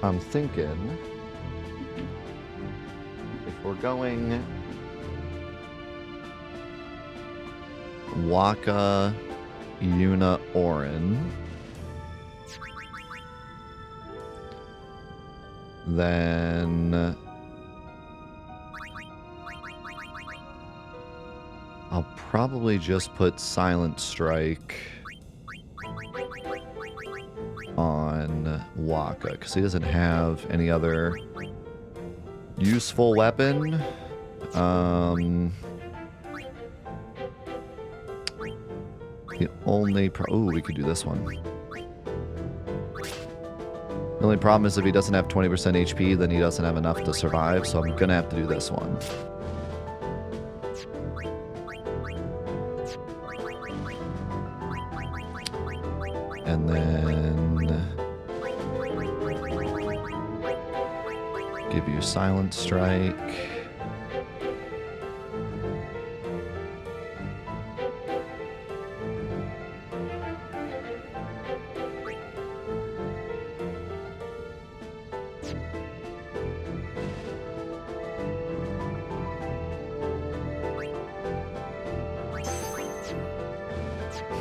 I'm thinking if we're going Waka, Yuna, Orin, then I'll probably just put Silent Strike on Waka, because he doesn't have any other useful weapon. The only ooh, we could do this one. The only problem is if he doesn't have 20% HP, then he doesn't have enough to survive, so I'm gonna have to do this one. And then give you Silent Strike.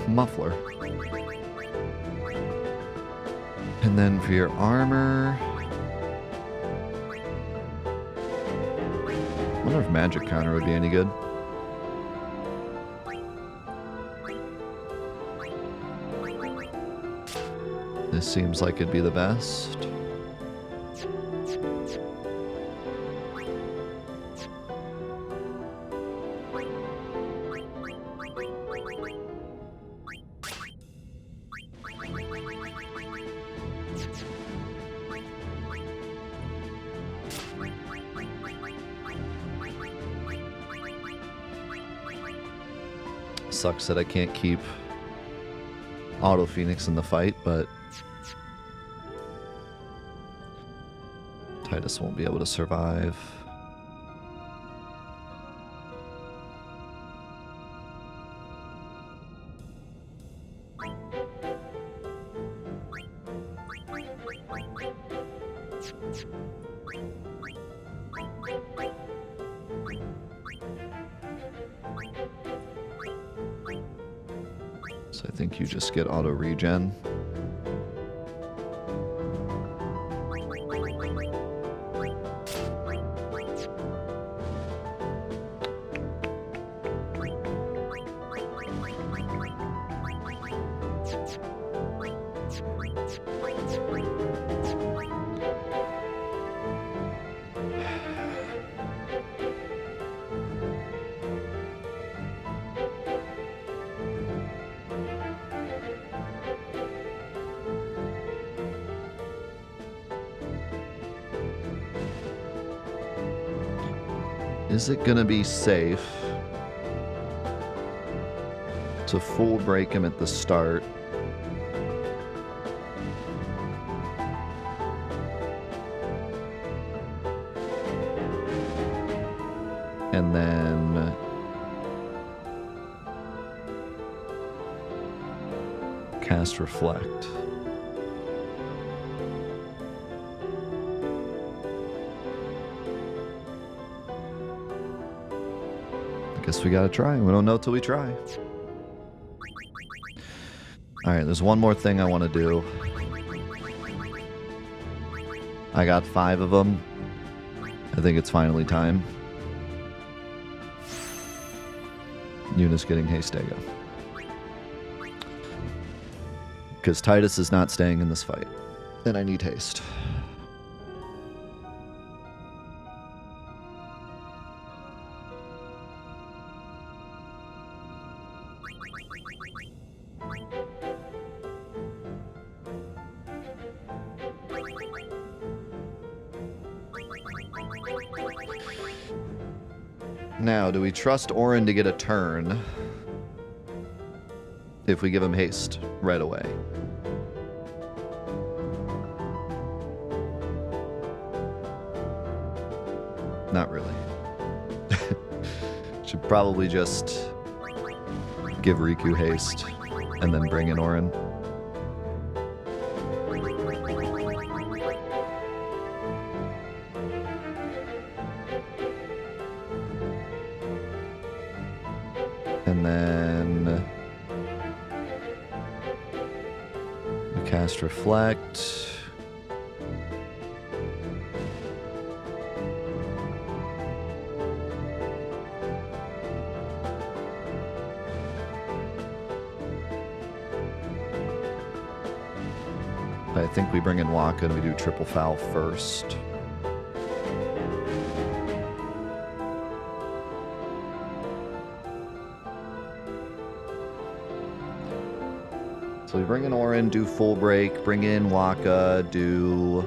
Muffler. And then for your armor, I wonder if magic counter would be any good. This seems like it'd be the best. Sucks that I can't keep Auto Phoenix in the fight, but Titus won't be able to survive. So I think you just get auto regen. Is it gonna be safe to full break him at the start? And then cast Reflect. Guess we gotta try. We don't know till we try. Alright, there's one more thing I want to do. I got 5 of them. I think it's finally time. Yuna's getting Hastega. Because Titus is not staying in this fight. And I need haste. Now, do we trust Orin to get a turn if we give him haste right away? Not really. Should probably just give Riku haste and then bring in Orin. then we cast Reflect. I think we bring in Waka and we do triple foul first. So we bring in Orin, do full break, bring in Waka, do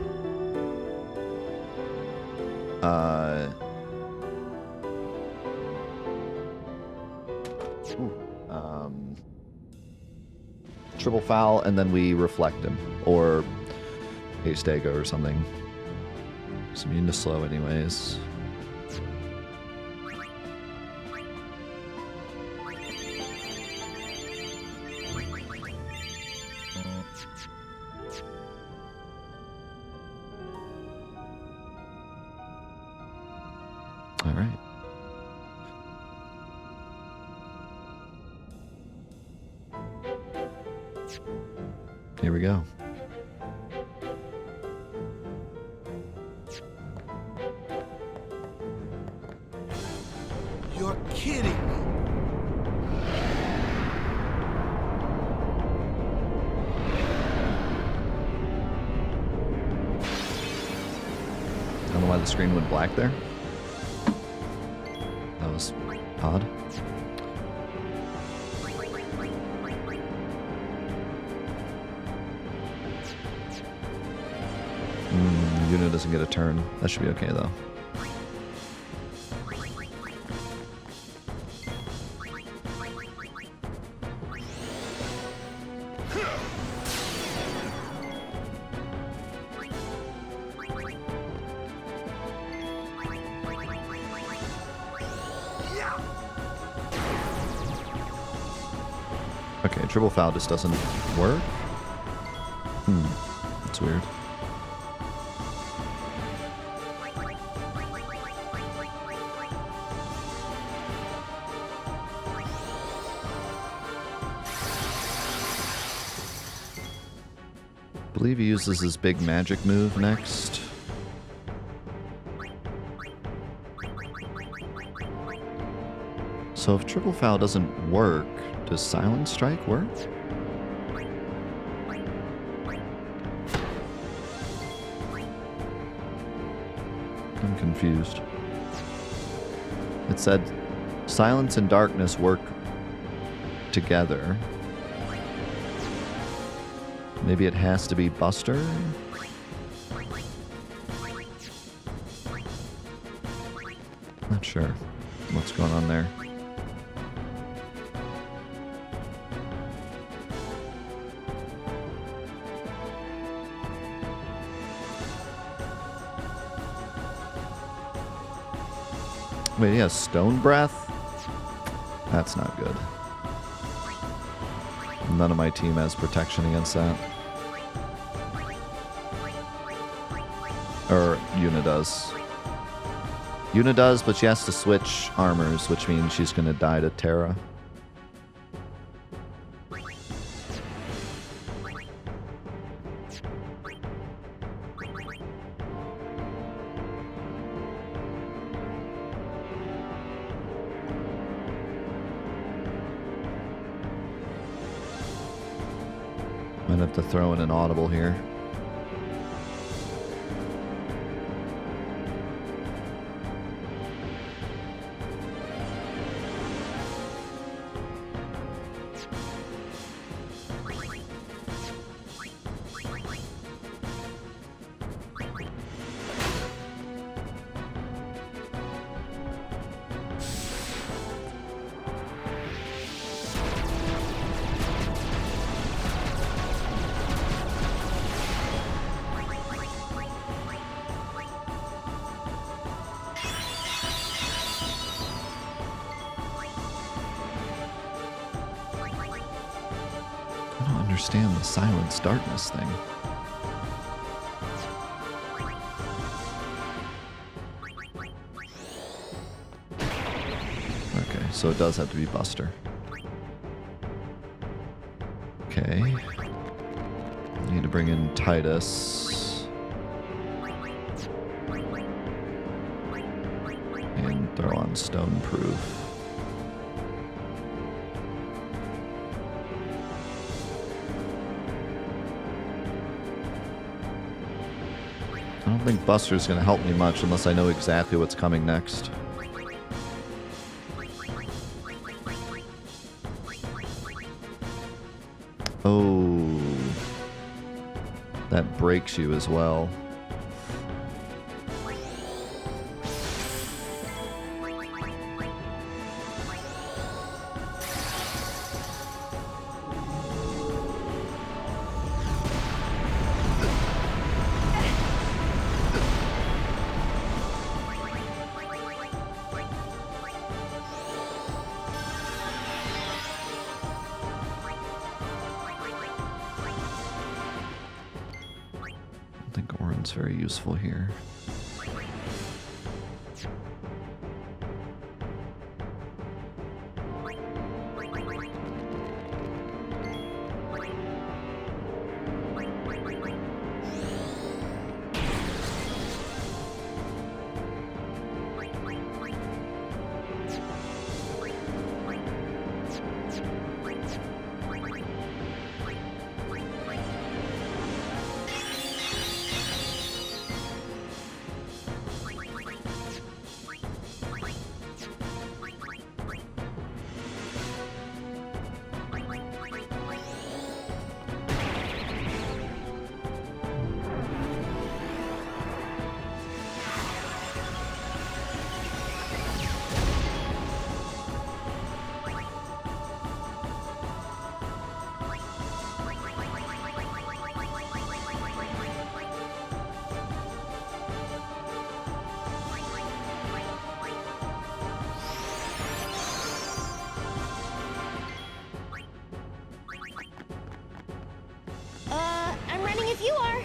triple foul, and then we reflect him, or Ace Dago or something. He's immune to slow anyways. All right. Here we go. You're kidding me. I don't know why the screen went black there. That was odd. Yuna doesn't get a turn. That should be okay, though. Okay, triple foul just doesn't work. That's weird. I believe he uses his big magic move next. So if triple foul doesn't work, does silent strike work? I'm confused. It said silence and darkness work together. Maybe it has to be Buster? Not sure what's going on there. Wait, he has Stone Breath? That's not good. None of my team has protection against that. Or Yuna does. Yuna does, but she has to switch armors, which means she's going to die to Terra. Might have to throw in an audible here. I don't understand the silence darkness thing. Okay, so it does have to be Buster. Okay. Need to bring in Titus. And throw on Stoneproof. I don't think Buster's going to help me much unless I know exactly what's coming next. Oh. That breaks you as well. I think Orin's very useful here. I'm running if you are.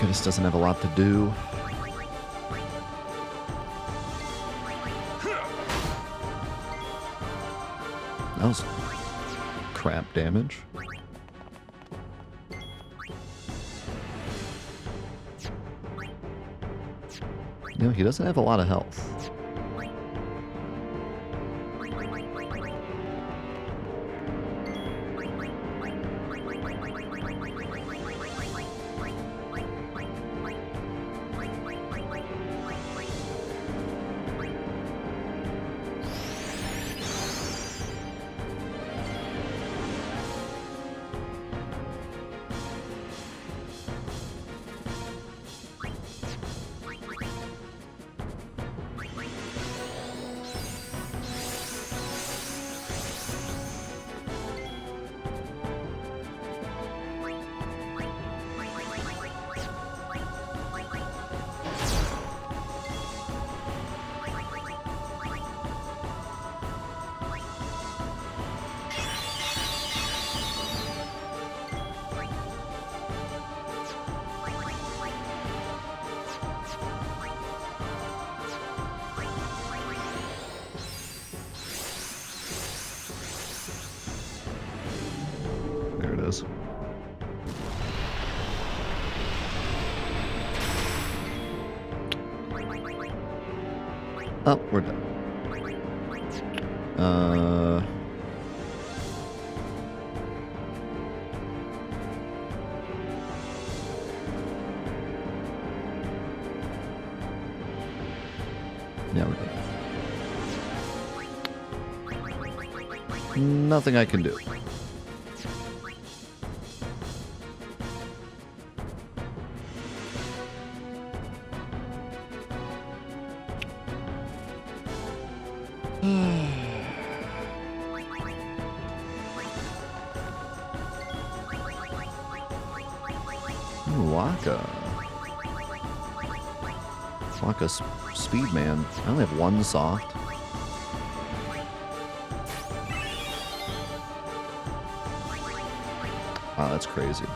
This doesn't have a lot to do. That was crap damage. No, he doesn't have a lot of health. Oh, we're done. Nothing I can do. Waka Speed Man. I only have one soft. Wow, that's crazy.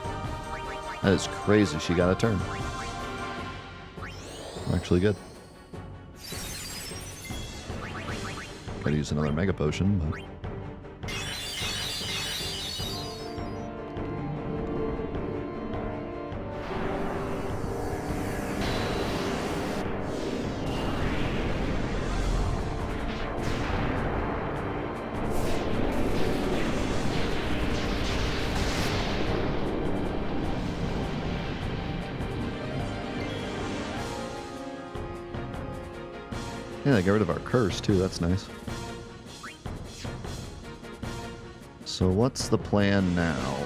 That is crazy. She got a turn. Actually good. Gotta use another Mega Potion, but... Yeah, they got rid of our curse, too. That's nice. So what's the plan now?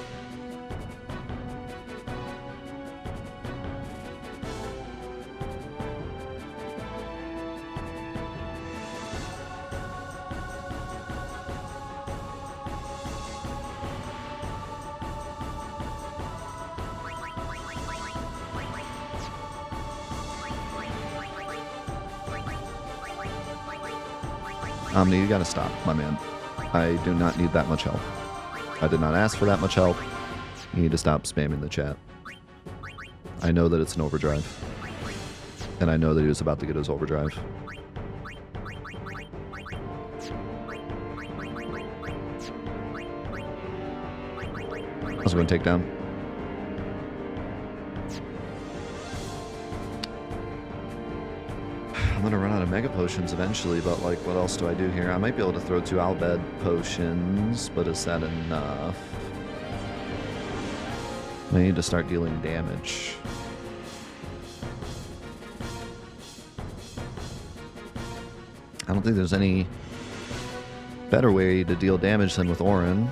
Omni, you gotta stop, my man. I do not need that much help. I did not ask for that much help. You need to stop spamming the chat. I know that it's an overdrive. And I know that he was about to get his overdrive. I was going to take down. I'm gonna run out of Mega Potions eventually, but like, what else do I do here? I might be able to throw 2 Albed Potions, but is that enough? I need to start dealing damage. I don't think there's any better way to deal damage than with Orin.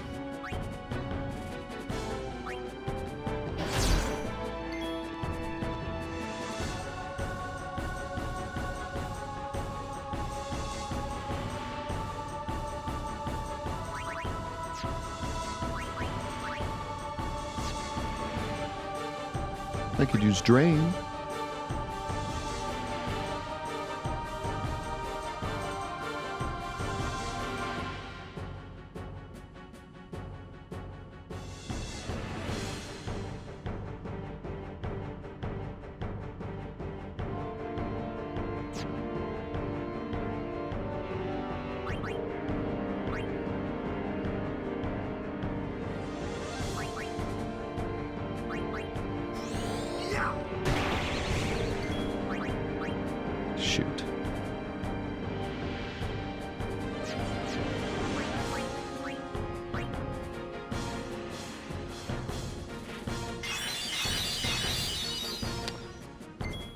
I could use Drain. Shoot.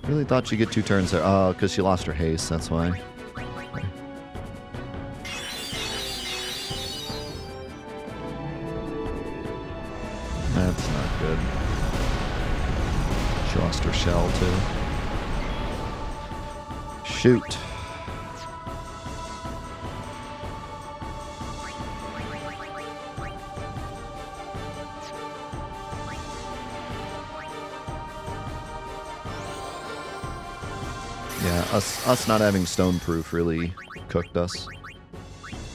Really thought she'd get 2 turns there. Oh, because she lost her haste, that's why. Okay. That's not good. She lost her shell, too. Shoot. Yeah, us not having stone proof really cooked us.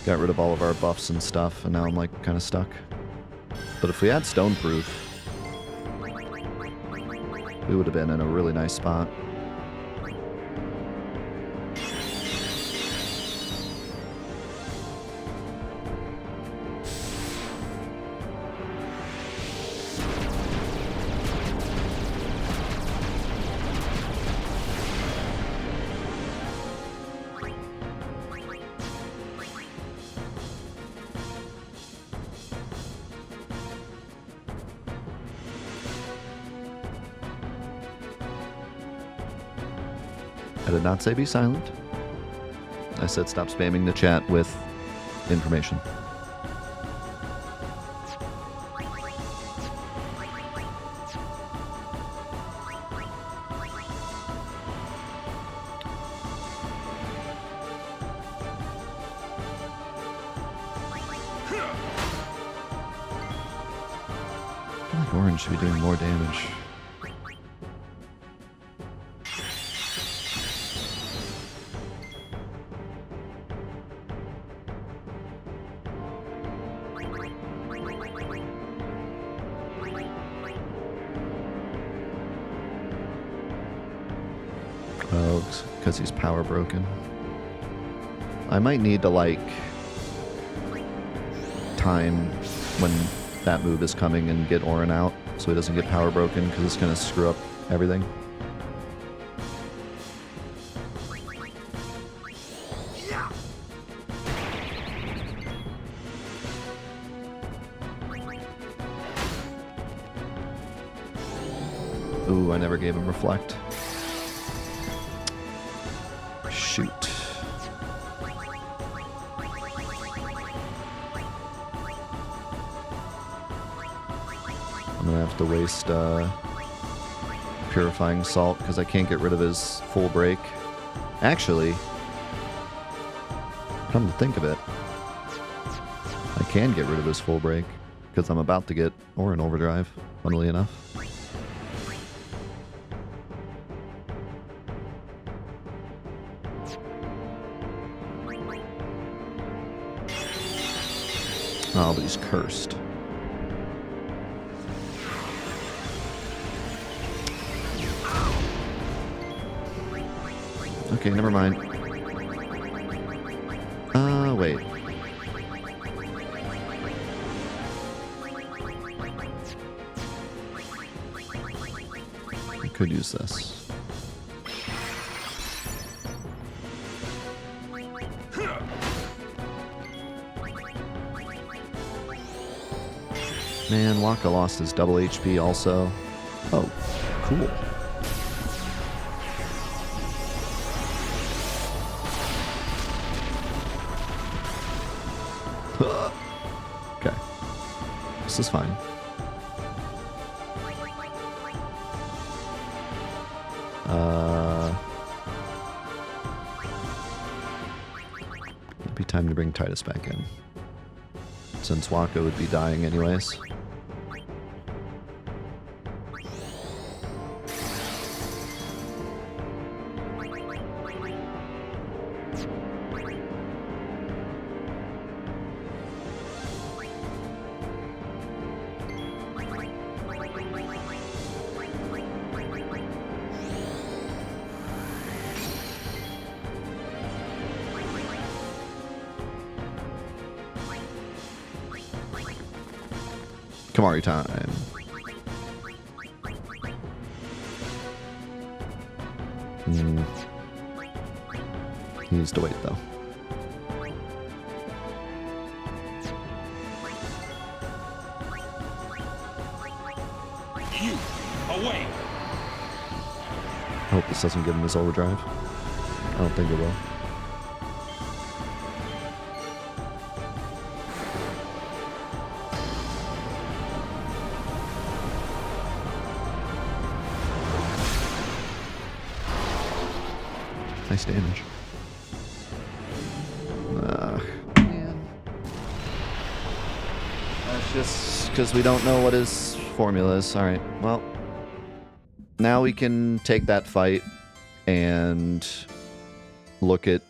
Got rid of all of our buffs and stuff, and now I'm like kind of stuck. But if we had stone proof, we would have been in a really nice spot. I did not say be silent. I said stop spamming the chat with information. Orange should be doing more damage. Oh, because he's power broken. I might need to, like, time when that move is coming and get Orin out so he doesn't get power broken, because it's going to screw up everything. Ooh, I never gave him Reflect. Shoot. I'm gonna have to waste Purifying Salt because I can't get rid of his full break. Actually, come to think of it, I can get rid of his full break because I'm about to get Orin overdrive, funnily enough. Oh, but he's cursed. Okay, never mind. Wait. I could use this. Man, Waka lost his double HP also. Oh, cool. Okay. This is fine. It'd be time to bring Titus back in, since Waka would be dying anyways. Kamari time. He needs to wait though. You away. I hope this doesn't give him his overdrive. I don't think it will. Nice damage. Man. That's just because we don't know what his formula is. Alright, well. Now we can take that fight and look at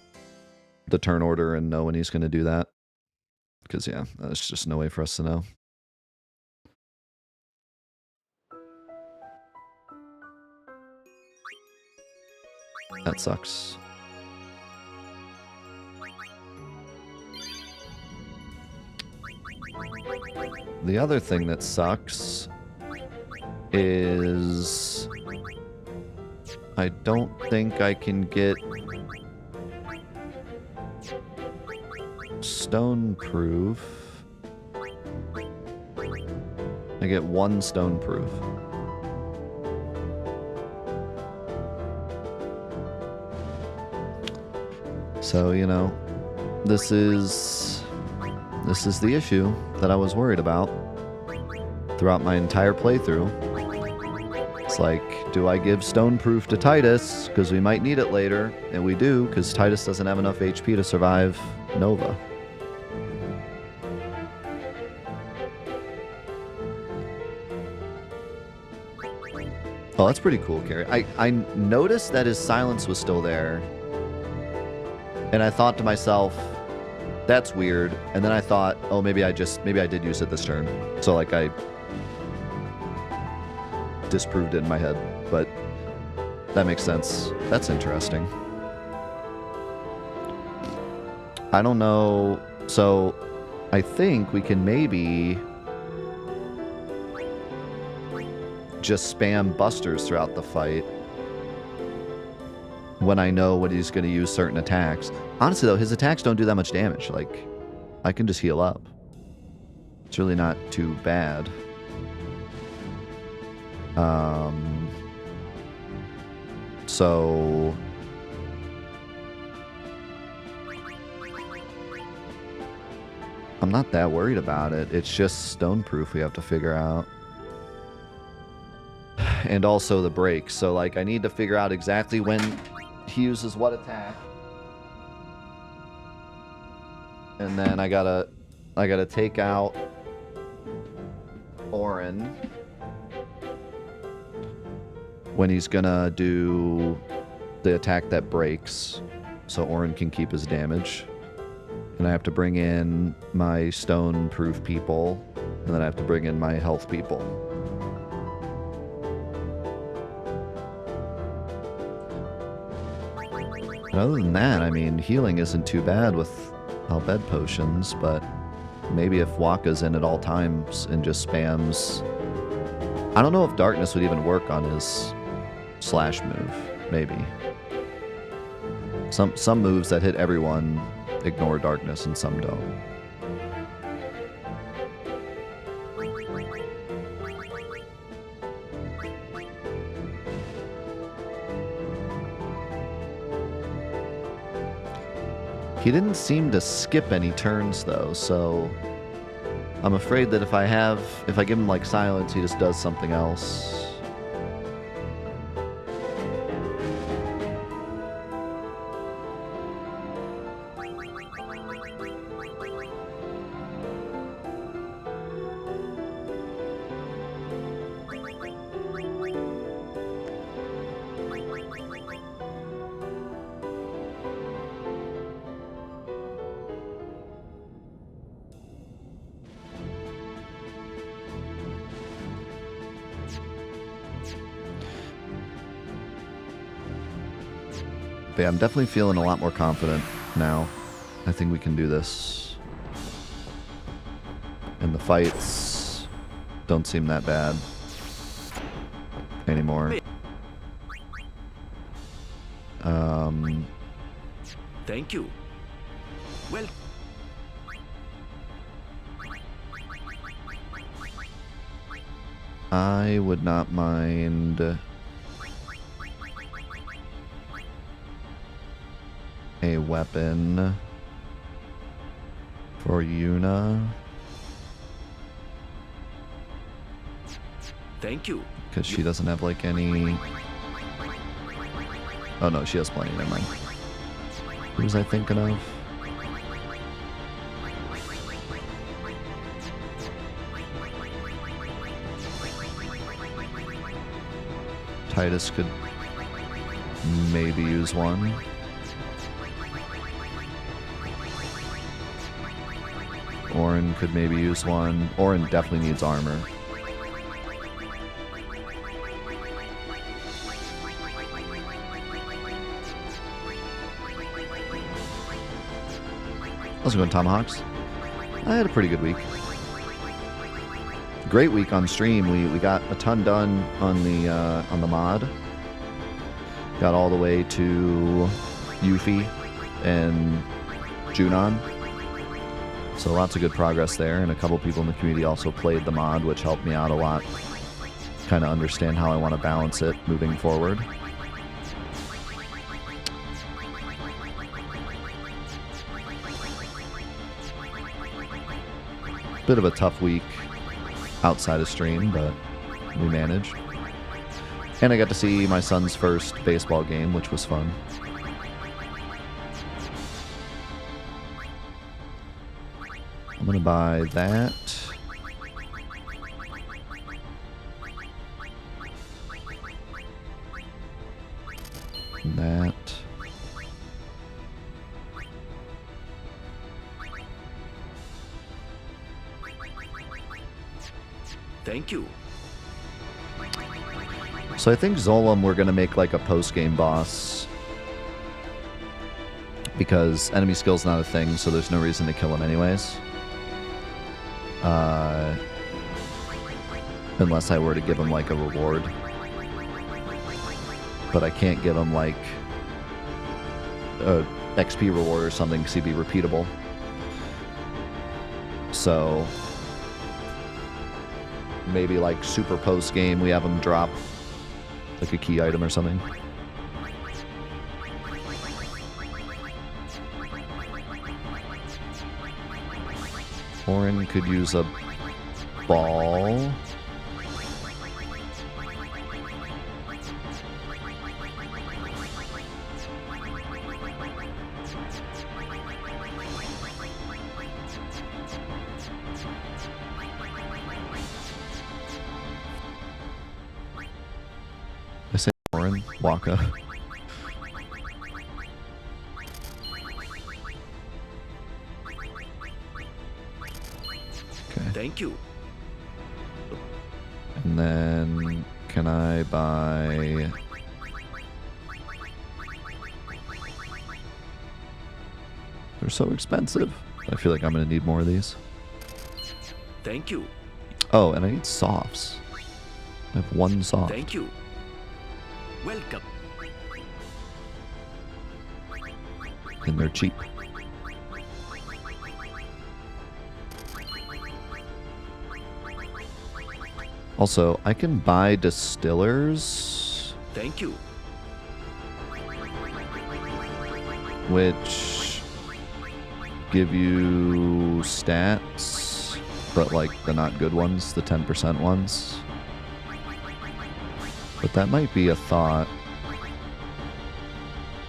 the turn order and know when he's going to do that. Because, yeah, there's just no way for us to know. That sucks. The other thing that sucks is I don't think I can get stone proof. I get one stone proof. So, you know, this is the issue that I was worried about throughout my entire playthrough. It's like, do I give stone proof to Titus because we might need it later, and we do because Titus doesn't have enough HP to survive Nova. Oh, that's pretty cool, Carrie. I noticed that his silence was still there. And I thought to myself, that's weird. And then I thought, oh, maybe I did use it this turn. So like I disproved it in my head, but that makes sense. That's interesting. I don't know. So I think we can maybe just spam busters throughout the fight when I know what he's going to use certain attacks. Honestly, though, his attacks don't do that much damage. Like, I can just heal up. It's really not too bad. So I'm not that worried about it. It's just stone proof we have to figure out. And also the breaks. So like I need to figure out exactly when he uses what attack. And then I gotta take out Orin when he's gonna do the attack that breaks, so Orin can keep his damage. And I have to bring in my stone-proof people, and then I have to bring in my health people. And other than that, I mean, healing isn't too bad with Albed potions, but maybe if Waka's in at all times and just spams... I don't know if darkness would even work on his slash move. Maybe. Some moves that hit everyone ignore darkness and some don't. He didn't seem to skip any turns though, so I'm afraid that if I give him like silence, he just does something else. But yeah, I'm definitely feeling a lot more confident now. I think we can do this. And the fights don't seem that bad anymore. Thank you. Well, I would not mind a weapon for Yuna. thank you. Because she doesn't have like any... Oh no, she has plenty, never mind. Who was I thinking of? Titus could maybe use one. Orin could maybe use one. Orin definitely needs armor. How's it going, Tomahawks? I had a pretty good week. Great week on stream. We got a ton done on the mod. Got all the way to Yuffie and Junon. So lots of good progress there, and a couple people in the community also played the mod, which helped me out a lot. Kind of understand how I want to balance it moving forward. Bit of a tough week outside of stream, but we managed. And I got to see my son's first baseball game, which was fun. I'm gonna buy that. that. Thank you. So I think Zolom we're going to make like a post-game boss. Because enemy skill's not a thing, so there's no reason to kill him anyways. Unless I were to give him like a reward. But I can't give him like a XP reward or something because he'd be repeatable. So maybe like super post game we have him drop like a key item or something. Orin could use a ball. I say Orin, Waka. Okay. Thank you. And then can I buy... They're so expensive. I feel like I'm going to need more of these. Thank you. Oh, and I need softs. I have one soft. Thank you. Welcome. And they're cheap. Also, I can buy distillers, Thank you. which give you stats, but like the not good ones, the 10% ones. But that might be a thought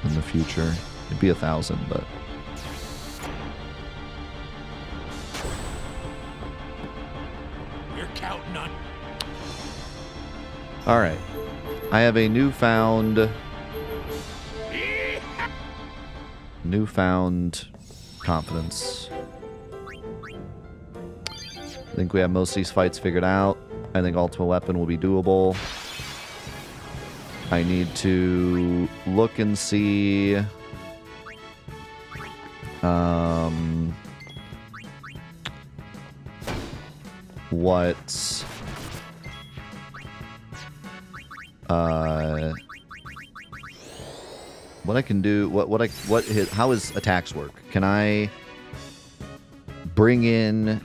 in the future. It'd be 1,000, but... We're counting on. Alright. I have a newfound confidence. I think we have most of these fights figured out. I think Ultimate Weapon will be doable. I need to look and see what I can do, how his attacks work. Can I bring in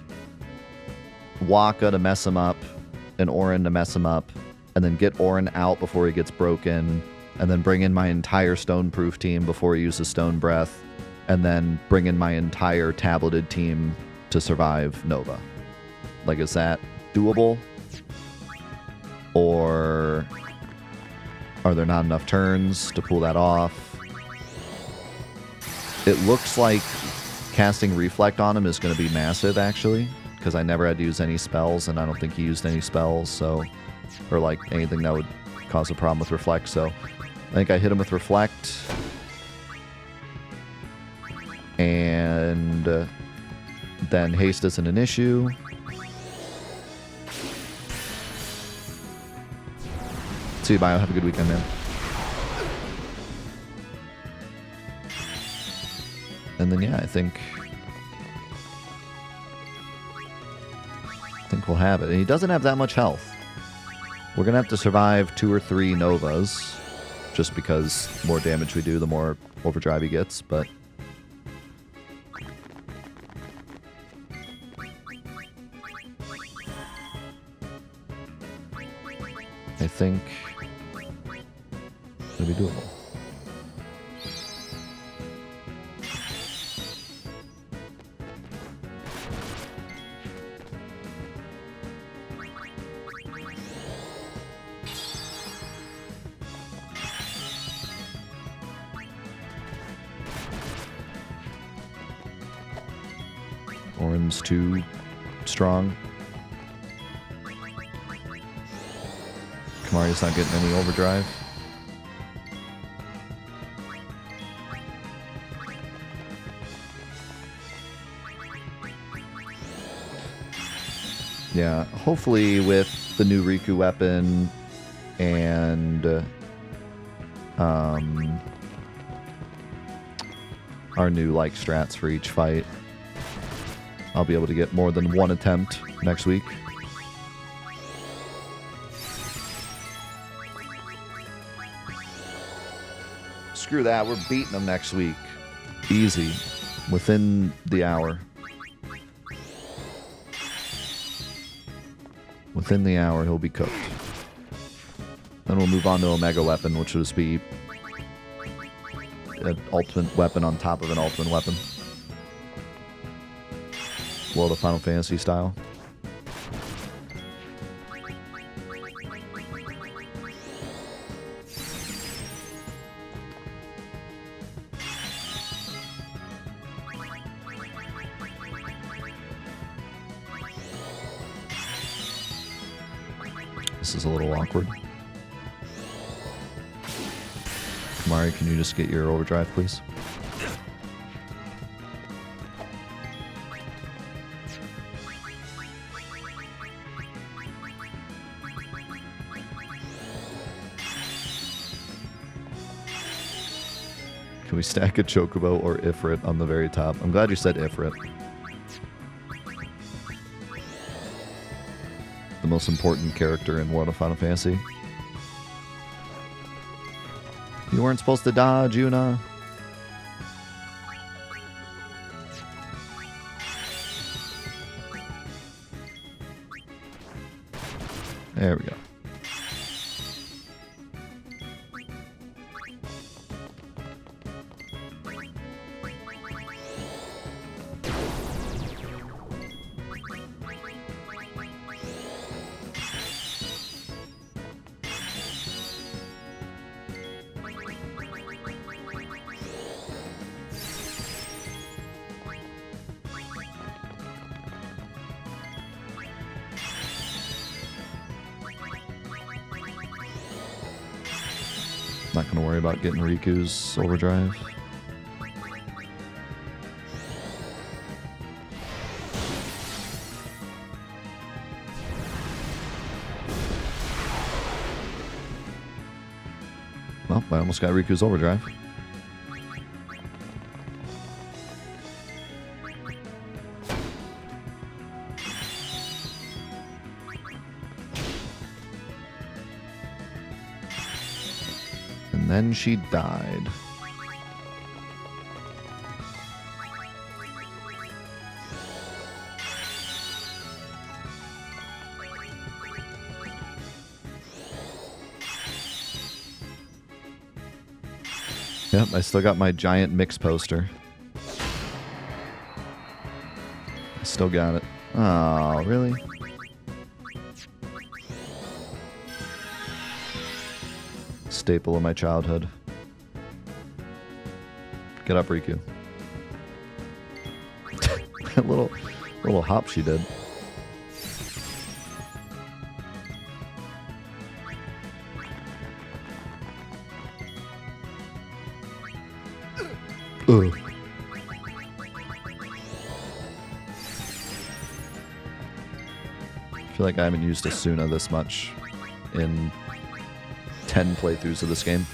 Waka to mess him up and Orin to mess him up, and then get Orin out before he gets broken, and then bring in my entire Stoneproof team before he uses Stone Breath, and then bring in my entire tableted team to survive Nova? Like, is that doable? Or are there not enough turns to pull that off? It looks like casting Reflect on him is going to be massive, actually, because I never had to use any spells, and I don't think he used any spells, so... or like anything that would cause a problem with Reflect, so I think I hit him with Reflect. And then haste isn't an issue. See you, Bio. Have a good weekend, man. And then, yeah, I think we'll have it. And he doesn't have that much health. We're going to have to survive 2 or 3 Novas, just because the more damage we do, the more overdrive he gets, but... I think it'll be doable. Orin's too strong. Kamari's not getting any overdrive. Yeah, hopefully with the new Riku weapon and our new like strats for each fight, I'll be able to get more than one attempt next week. Screw that, we're beating them next week. Easy. Within the hour. Within the hour, he'll be cooked. Then we'll move on to Omega Weapon, which will just be an ultimate weapon on top of an ultimate weapon. World of Final Fantasy style. This is a little awkward. Kamari, can you just get your overdrive, please? Can we stack a Chocobo or Ifrit on the very top? I'm glad you said Ifrit. The most important character in World of Final Fantasy. You weren't supposed to dodge, Yuna. There we go. Not going to worry about getting Riku's overdrive. Well, I almost got Riku's overdrive. And then she died. Yep, I still got my giant mix poster. I still got it. Oh, really? Staple of my childhood. Get up, Riku. That little hop she did. Ugh. I feel like I haven't used Asuna this much in 10 playthroughs of this game.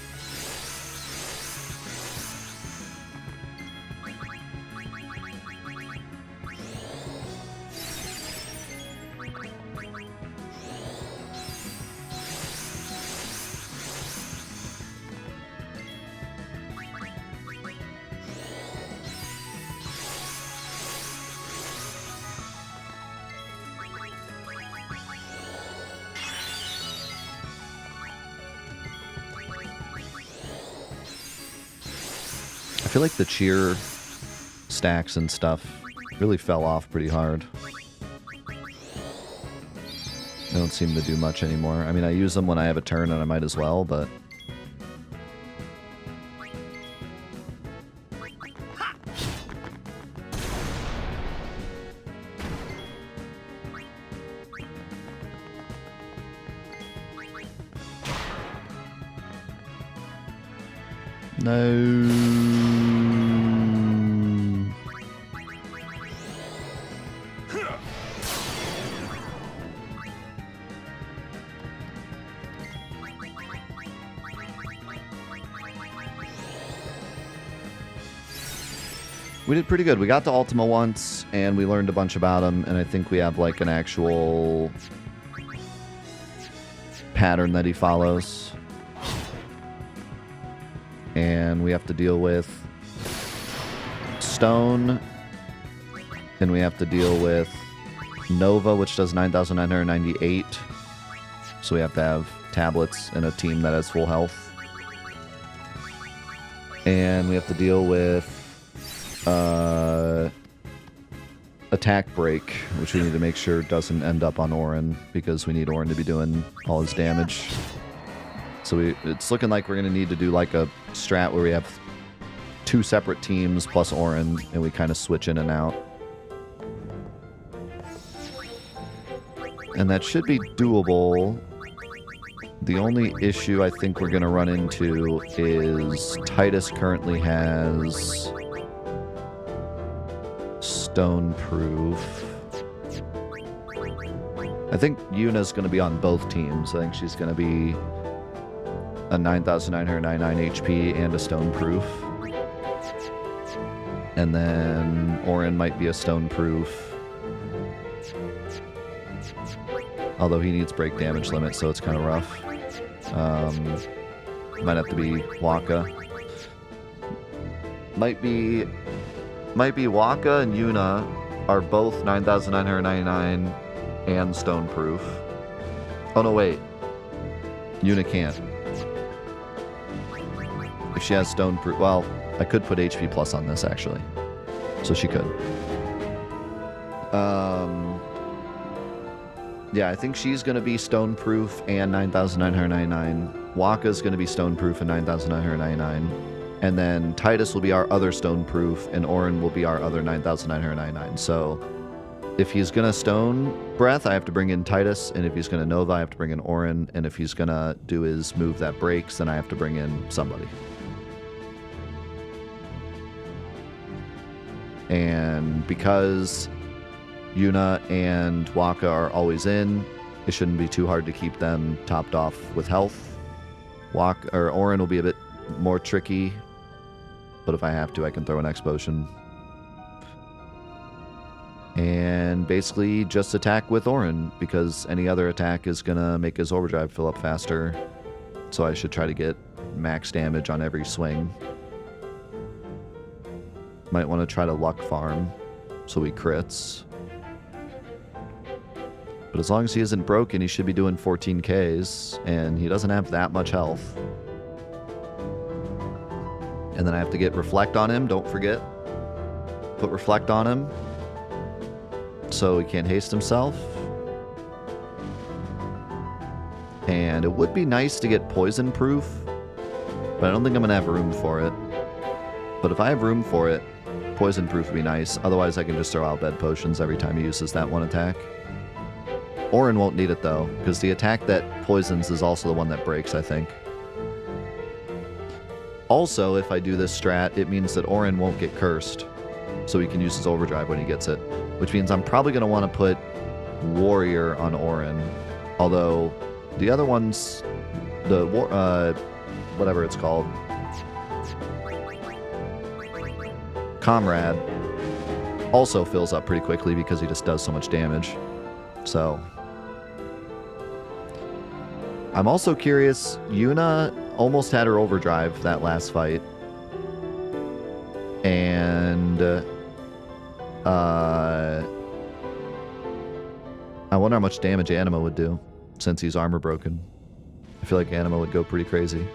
I feel like the cheer stacks and stuff really fell off pretty hard. They don't seem to do much anymore. I mean, I use them when I have a turn and I might as well, but... No. We did pretty good. We got to Ultima once, and we learned a bunch about him, and I think we have, like, an actual pattern that he follows. And we have to deal with Stone, and we have to deal with Nova, which does 9,998. So we have to have tablets and a team that has full health. And we have to deal with attack break, which we need to make sure doesn't end up on Orin, because we need Orin to be doing all his damage. So it's looking like we're going to need to do like a strat where we have 2 separate teams plus Orin, and we kind of switch in and out. And that should be doable. The only issue I think we're going to run into is Titus currently has Stone Proof. I think Yuna's going to be on both teams. I think she's going to be a 9,999 HP and a Stone Proof. And then Orin might be a Stone Proof. Although he needs break damage limit, so it's kind of rough. Might have to be Waka. Might be Waka and Yuna are both 9,999 and Stone Proof. Oh no, wait. Yuna can't. If she has Stone Proof, well, I could put HP plus on this actually, so she could. Yeah, I think she's going to be Stone Proof and 9,999. Waka's going to be Stone Proof and 9,999. And then Titus will be our other Stone Proof, and Orin will be our other 9,999. So if he's going to Stone Breath, I have to bring in Titus. And if he's going to Nova, I have to bring in Orin. And if he's going to do his move that breaks, then I have to bring in somebody. And because Yuna and Waka are always in, it shouldn't be too hard to keep them topped off with health. Orin will be a bit more tricky, but if I have to, I can throw an X Potion. And basically just attack with Orin, because any other attack is going to make his overdrive fill up faster. So I should try to get max damage on every swing. Might want to try to luck farm so he crits. But as long as he isn't broken, he should be doing 14Ks, and he doesn't have that much health. And then I have to get Reflect on him, don't forget. Put Reflect on him so he can't haste himself. And it would be nice to get Poison Proof, but I don't think I'm going to have room for it. But if I have room for it, Poison Proof would be nice. Otherwise, I can just throw out Bed Potions every time he uses that one attack. Orin won't need it, though, because the attack that poisons is also the one that breaks, I think. Also, if I do this strat, it means that Orin won't get cursed, so he can use his overdrive when he gets it, which means I'm probably going to want to put Warrior on Orin, although the other ones, the whatever it's called, Comrade, also fills up pretty quickly because he just does so much damage. So I'm also curious, Yuna almost had her overdrive that last fight. And I wonder how much damage Anima would do since he's armor broken. I feel like Anima would go pretty crazy.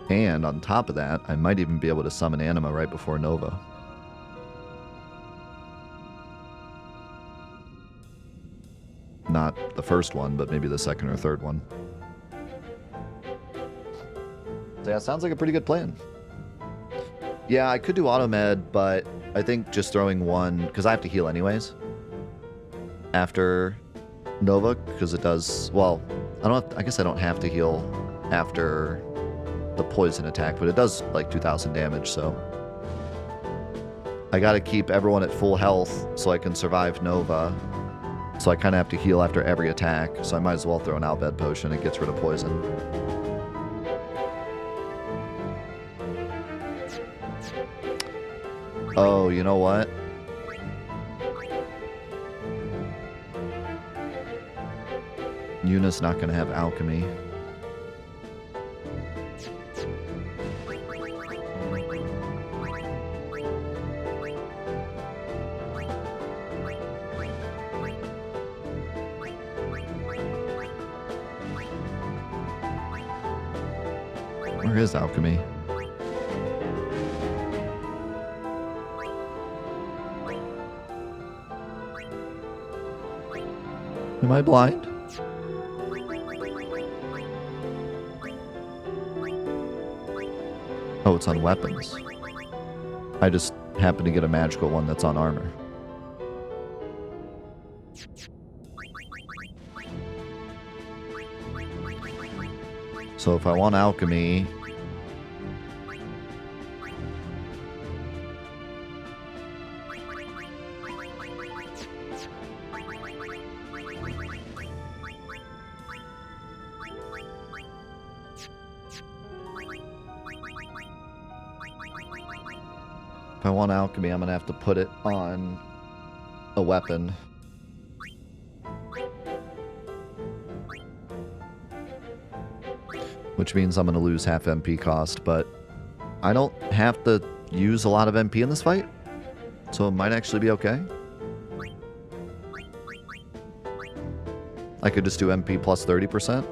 And on top of that, I might even be able to summon Anima right before Nova. Not the first one, but maybe the second or third one. So yeah, sounds like a pretty good plan. Yeah, I could do auto med, but I think just throwing one, because I have to heal anyways after Nova, because it does, well, I guess I don't have to heal after the poison attack, but it does like 2,000 damage, so I gotta keep everyone at full health so I can survive Nova. So I kind of have to heal after every attack, so I might as well throw an Albed Potion. It gets rid of poison. Oh, you know what? Yuna's not going to have alchemy. Where is alchemy? Am I blind? Oh, it's on weapons. I just happen to get a magical one that's on armor. So if I want alchemy... If I want alchemy, I'm going to have to put it on a weapon. Which means I'm going to lose half MP cost, but I don't have to use a lot of MP in this fight, so it might actually be okay. I could just do MP plus 30%.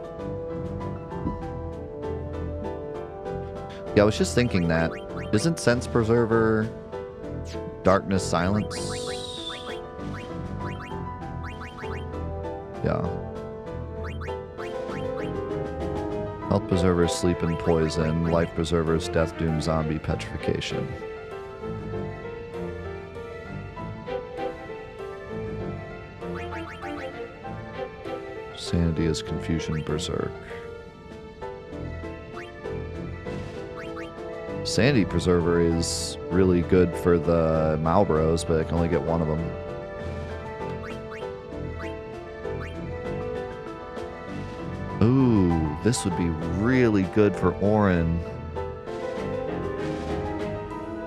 Yeah, I was just thinking that. Isn't Sense Preserver Darkness Silence? Yeah. Health Preservers Sleep and Poison. Life Preservers Death, Doom, Zombie, Petrification. Sanity is Confusion, Berserk. Sanity Preserver is really good for the Malboros, but I can only get one of them. Ooh, this would be really good for Orin.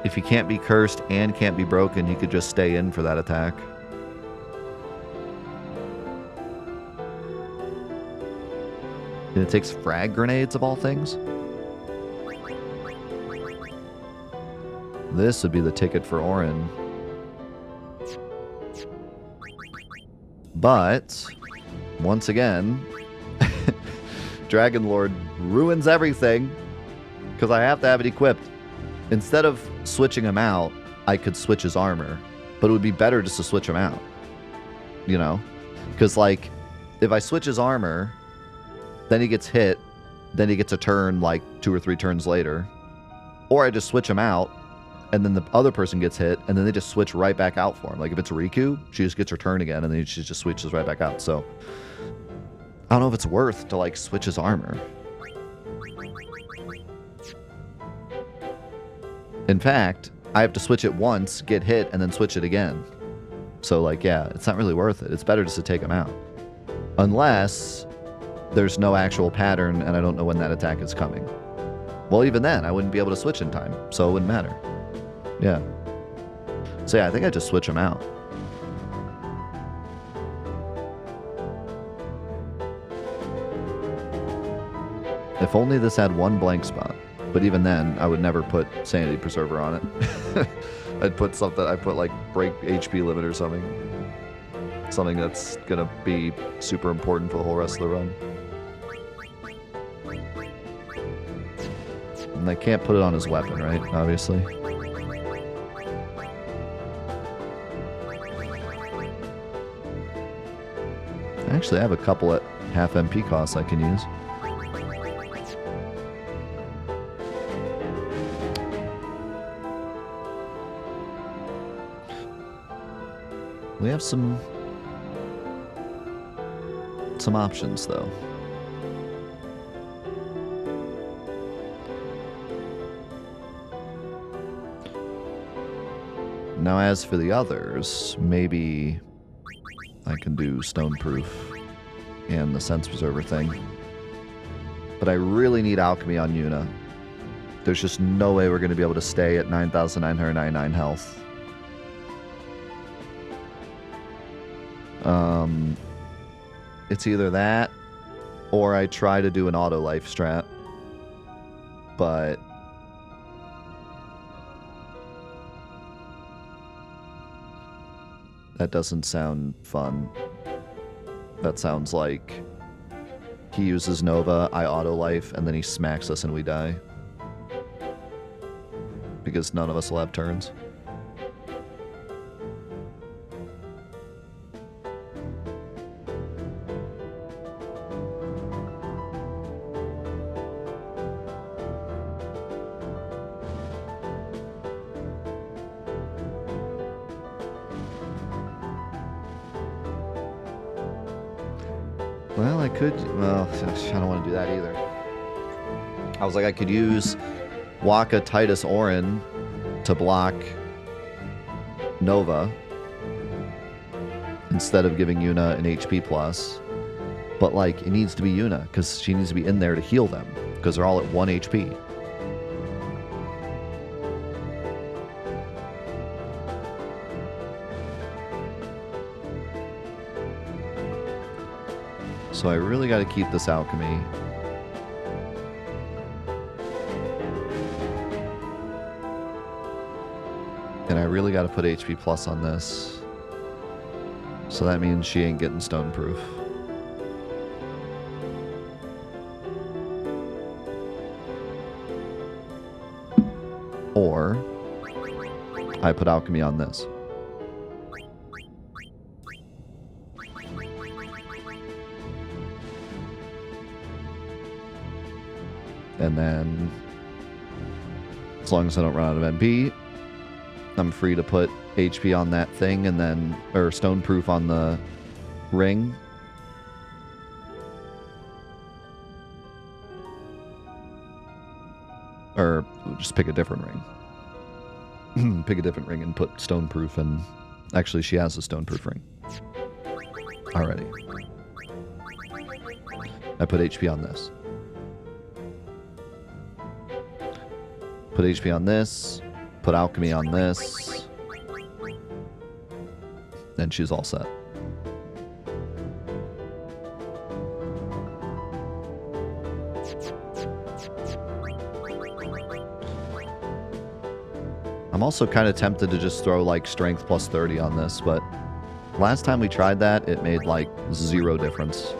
If he can't be cursed and can't be broken, he could just stay in for that attack. And it takes frag grenades of all things. This would be the ticket for Orin. But, once again, Dragon Lord ruins everything because I have to have it equipped. Instead of switching him out, I could switch his armor, but it would be better just to switch him out. You know? Because, like, if I switch his armor, then he gets hit, then he gets a turn, like, 2 or 3 turns later. Or I just switch him out, and then the other person gets hit, and then they just switch right back out for him. Like, if it's Riku, she just gets her turn again, and then she just switches right back out. So, I don't know if it's worth to, like, switch his armor. In fact, I have to switch it once, get hit, and then switch it again. So, like, yeah, it's not really worth it. It's better just to take him out. Unless there's no actual pattern, and I don't know when that attack is coming. Well, even then, I wouldn't be able to switch in time, so it wouldn't matter. Yeah. So yeah, I think I just switch them out. If only this had one blank spot. But even then, I would never put Sanity Preserver on it. I'd put something, I'd put like break HP limit or something. Something that's gonna be super important for the whole rest of the run. And I can't put it on his weapon, right? Obviously. Actually, I have a couple at half MP costs I can use. We have some options, though. Now as for the others, maybe I can do Stoneproof and the Sense Preserver thing. But I really need Alchemy on Yuna. There's just no way we're going to be able to stay at 9,999 health. It's either that, or I try to do an auto life strat. But that doesn't sound fun. That sounds like he uses Nova, I auto life, and then he smacks us and we die. Because none of us will have turns. Well, I could... Well, I don't want to do that either. I was like, I could use Waka Titus Orin to block Nova instead of giving Yuna an HP plus. But, like, it needs to be Yuna because she needs to be in there to heal them because they're all at 1 HP. So I really got to keep this alchemy. And I really got to put HP plus on this. So that means she ain't getting Stoneproof. Or I put alchemy on this. And then, as long as I don't run out of MP, I'm free to put HP on that thing and then, or Stoneproof on the ring. Or just pick a different ring. Pick a different ring and put Stoneproof and... Actually, she has a Stoneproof ring. Already. I put HP on this. Put HP on this, put alchemy on this, and she's all set. I'm also kind of tempted to just throw like strength plus 30 on this, but last time we tried that, it made like 0 difference.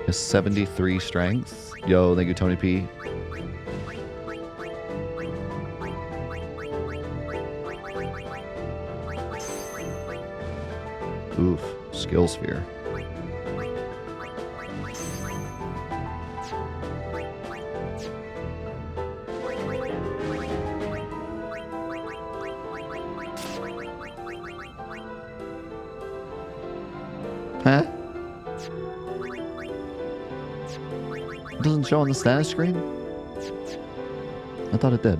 Is 73 strength. Yo, thank you, Tony P. Oof, skill sphere. Huh? It doesn't show on the status screen? I thought it did.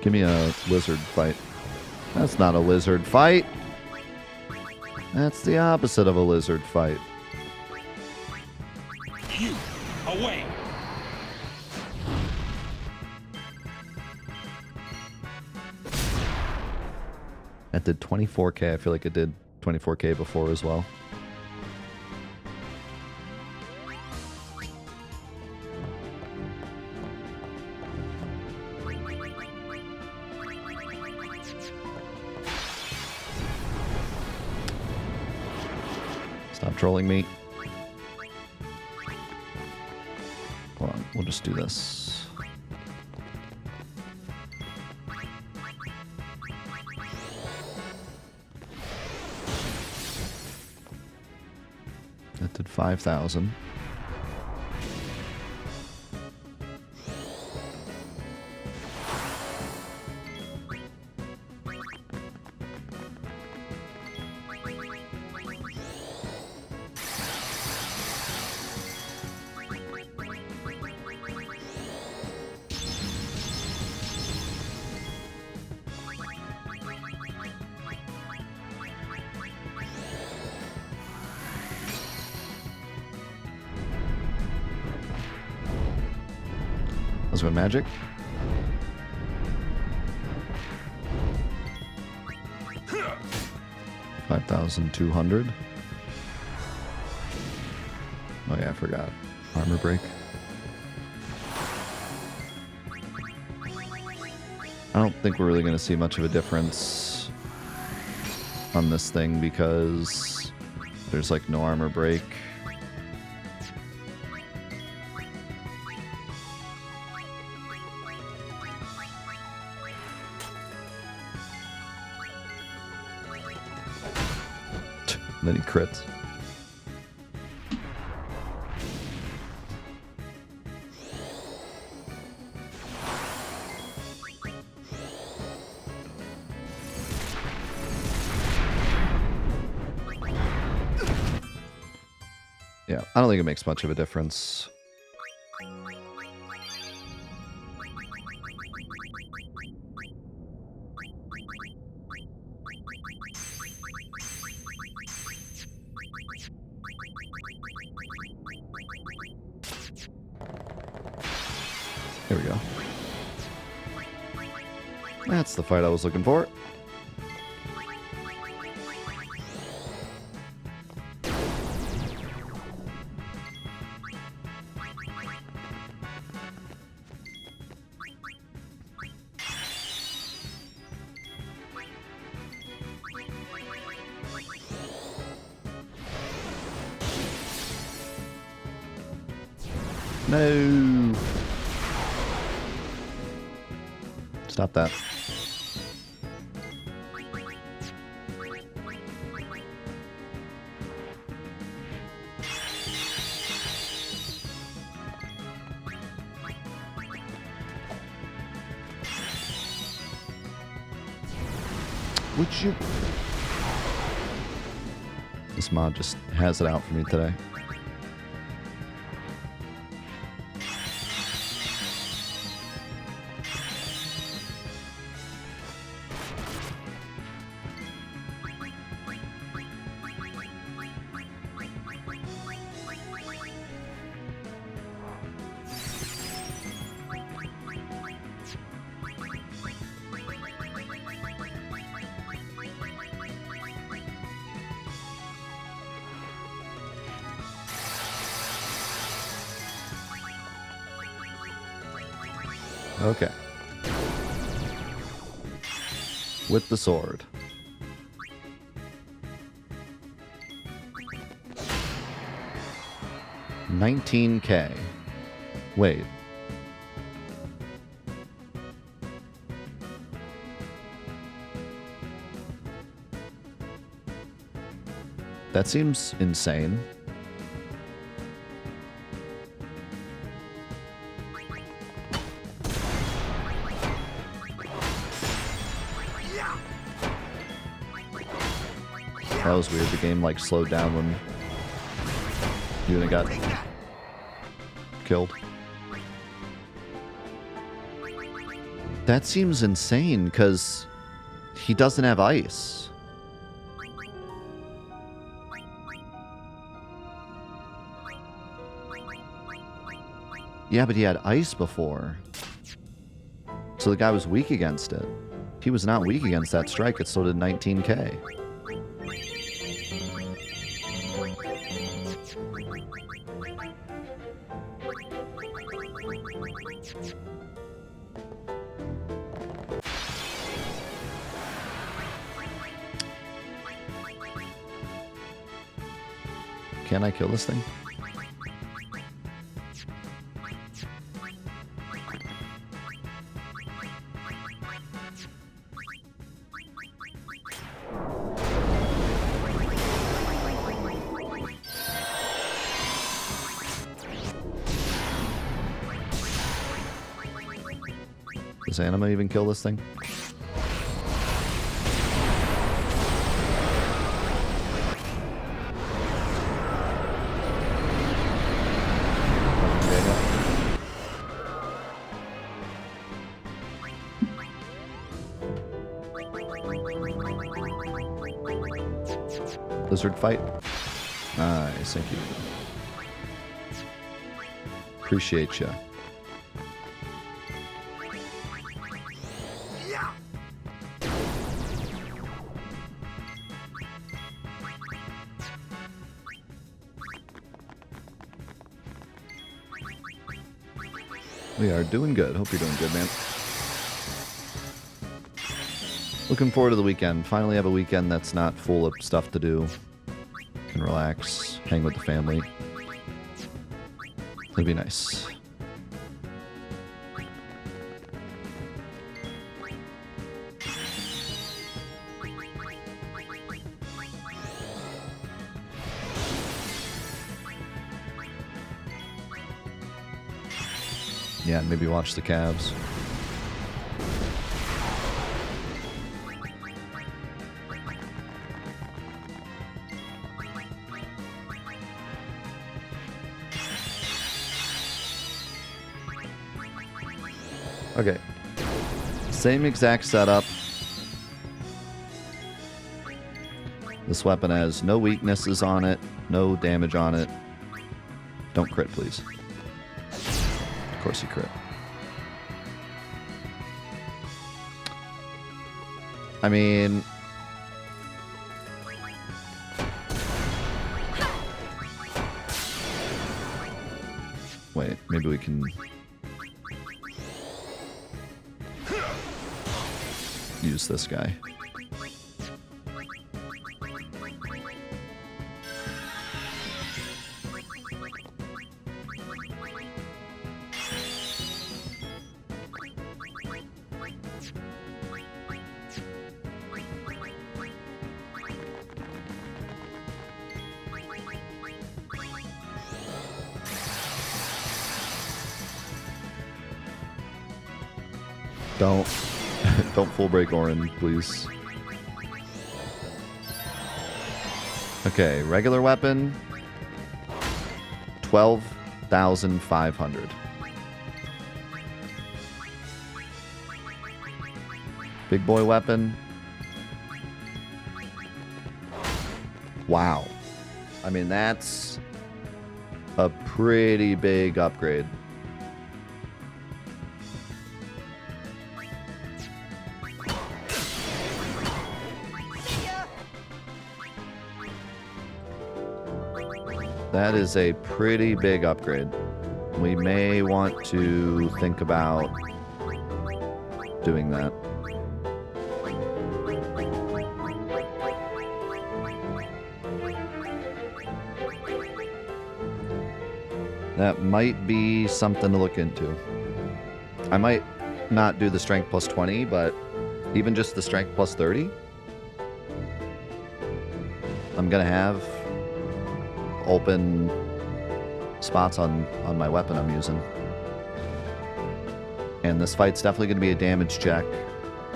Give me a lizard fight. That's not a lizard fight. That's the opposite of a lizard fight. You, away! That did 24k. I feel like it did 24k before as well. Stop trolling me. Hold on, we'll just do this. That did 5. 5,000. Let's go magic. $5,200. Oh yeah, I forgot. Armor break. I don't think we're really going to see much of a difference on this thing because there's like no armor break. Then he crits. Yeah, I don't think it makes much of a difference. There we go. That's the fight I was looking for. No. Stop that. Would you? This mod just has it out for me today. Okay. With the sword. $19K. Wait. That seems insane. That was weird. The game like slowed down when Yuna got killed. That seems insane because he doesn't have ice. Yeah, but he had ice before. So the guy was weak against it. He was not weak against that strike. It still did 19K. Can I kill this thing? Does Anima even kill this thing? Lizard fight. Nice, thank you. Appreciate ya. We are doing good. Hope you're doing good, man. Looking forward to the weekend. Finally have a weekend that's not full of stuff to do. Can relax, hang with the family. It'll be nice. Yeah, and maybe watch the Cavs. Okay. Same exact setup. This weapon has no weaknesses on it, no damage on it. Don't crit, please. Of course you crit. I mean... Wait, maybe we can... use this guy. Don't full break Orin, please. Okay, regular weapon. 12,500. Big boy weapon. Wow. I mean, that's a pretty big upgrade. That is a pretty big upgrade. We may want to think about doing that. That might be something to look into. I might not do the strength plus 20, but even just the strength plus 30, I'm gonna have open spots on my weapon I'm using. And this fight's definitely going to be a damage check.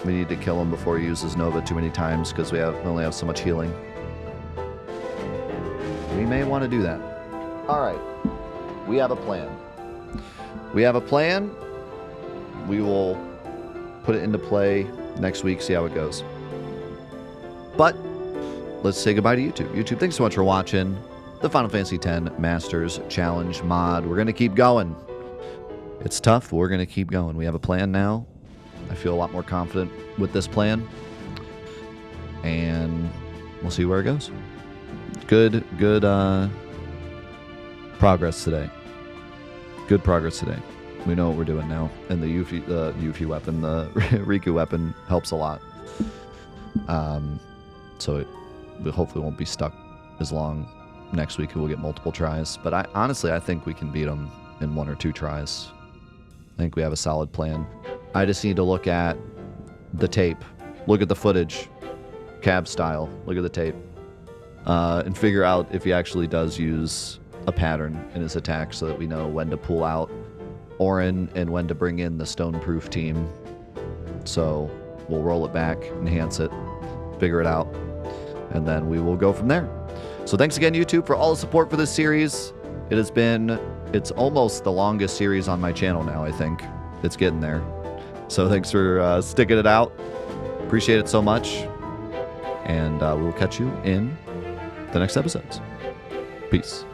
We need to kill him before he uses Nova too many times because we only have so much healing. We may want to do that. Alright. We have a plan. We have a plan. We will put it into play next week, see how it goes. But let's say goodbye to YouTube. YouTube, thanks so much for watching the Final Fantasy X Masters Challenge mod. We're going to keep going. It's tough, but we're going to keep going. We have a plan now. I feel a lot more confident with this plan. And we'll see where it goes. Good progress today. Good progress today. We know what we're doing now. And the Yuffie weapon, the Riku weapon, helps a lot. So it hopefully won't be stuck as long. Next week we'll get multiple tries. But I think we can beat them in 1 or 2 tries. I think we have a solid plan. I just need to look at the tape. Look at the footage. Cab style. Look at the tape. And figure out if he actually does use a pattern in his attack so that we know when to pull out Orin and when to bring in the Stoneproof team So we'll roll it back, enhance it, figure it out, and then we will go from there. So thanks again, YouTube, for all the support for this series. It's almost the longest series on my channel now, I think. It's getting there. So thanks for sticking it out. Appreciate it so much. And we will catch you in the next episodes. Peace.